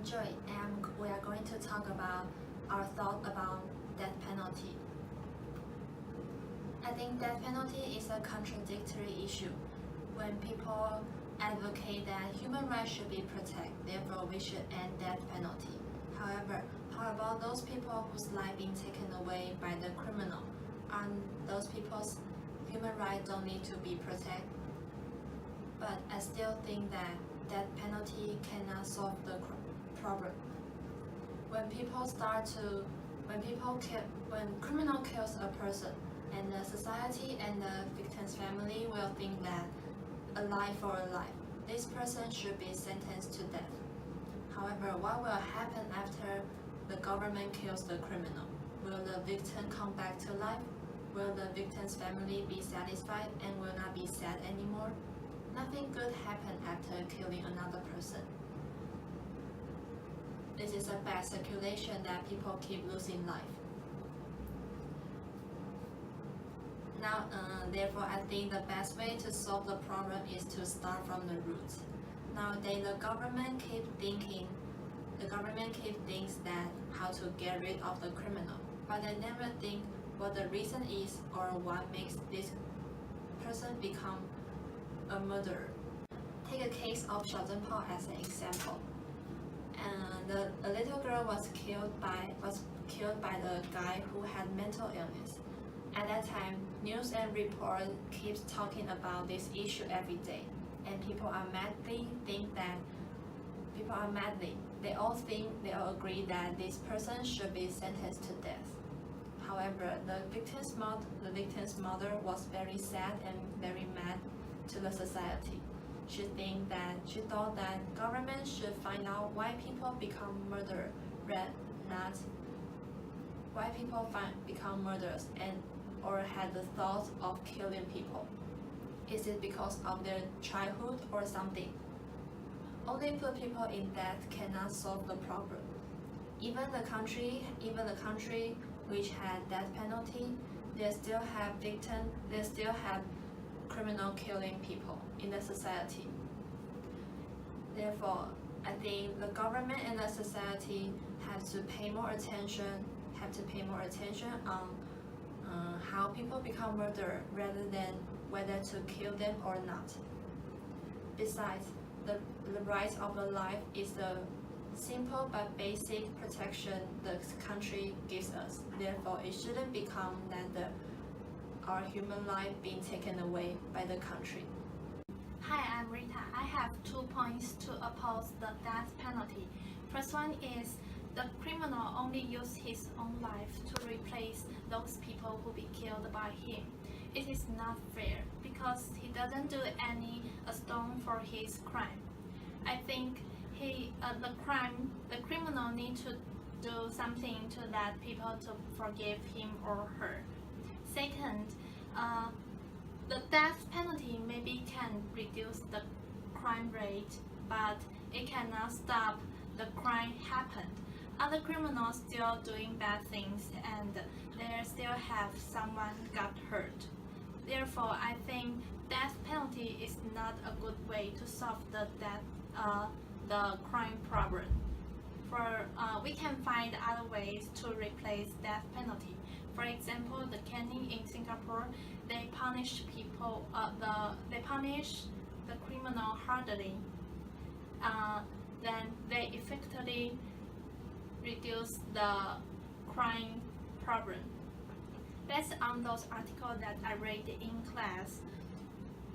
Joy, and we are going to talk about our thought about death penalty. I think death penalty is a contradictory issue. When people advocate that human rights should be protected, therefore we should end death penalty. However, how about those people whose life being taken away by the criminal? And those people's human rights don't need to be protected? But I still think that death penalty cannot solve the problem. When criminal kills a person, and the society and the victim's family will think that a life for a life, this person should be sentenced to death. However, what will happen after the government kills the criminal? Will the victim come back to life? Will the victim's family be satisfied and will not be sad anymore? Nothing good happens after killing another person. This is a bad circulation that people keep losing life. Now, therefore, I think the best way to solve the problem is to start from the roots. Nowadays, the government keeps that how to get rid of the criminal, but they never think what the reason is or what makes this person become a murderer. Take a case of Xiaozhenpao as an example. And a little girl was killed by the guy who had mental illness. At that time, news and report keeps talking about this issue every day, and people all agree that this person should be sentenced to death. However, the victim's mother was very sad and very mad to the society. She thought that government should find out why people become murderers, not why people become murderers or had the thought of killing people. Is it because of their childhood or something? Only put people in death cannot solve the problem. Even the country which had death penalty, they still have victims, they still have criminal killing people in the society. Therefore, I think the government and the society have to pay more attention on how people become murderers rather than whether to kill them or not. Besides, the right of a life is the simple but basic protection the country gives us. Therefore, it shouldn't become that our human life being taken away by the country. Hi, I'm Rita. I have 2 points to oppose the death penalty. First one is the criminal only used his own life to replace those people who be killed by him. It is not fair because he doesn't do any stone for his crime. I think the criminal need to do something to let people to forgive him or her. Second, the death penalty maybe can reduce the crime rate, but it cannot stop the crime happened. Other criminals still doing bad things and they still have someone got hurt. Therefore, I think death penalty is not a good way to solve the crime problem. We can find other ways to replace death penalty. For example, the caning in Singapore, they punish the criminal hardly. Then they effectively reduce the crime problem. Based on those articles that I read in class,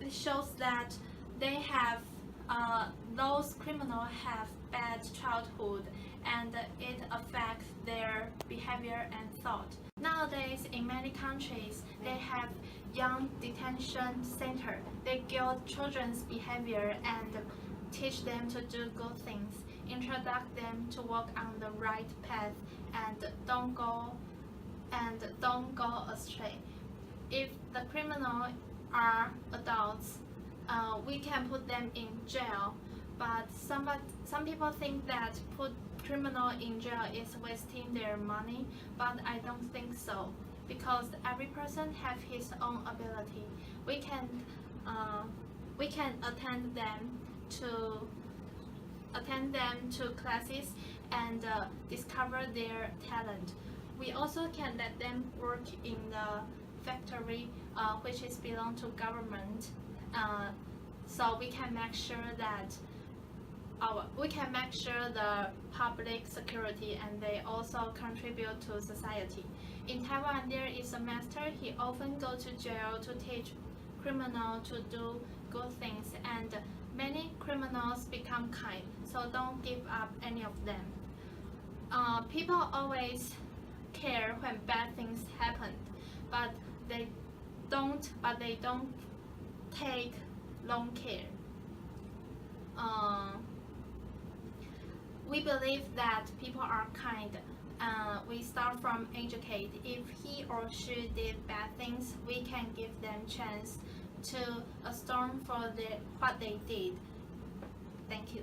it shows that those criminals have bad childhood and it affects their behavior and thought. Nowadays, in many countries, they have young detention center. They guide children's behavior and teach them to do good things, introduce them to walk on the right path and don't go astray. If the criminals are adults, we can put them in jail, but some people think that put criminal in jail is wasting their money, but I don't think so, because every person have his own ability. We can attend them to attend them to classes and discover their talent. We also can let them work in the factory, which is belong to government, so we can make sure that the public security, and they also contribute to society. In Taiwan, there is a master. He often go to jail to teach criminals to do good things, and many criminals become kind. So don't give up any of them. People always care when bad things happen, but they don't take long care. We believe that people are kind. We start from educate. If he or she did bad things, we can give them chance to atone for what they did. Thank you.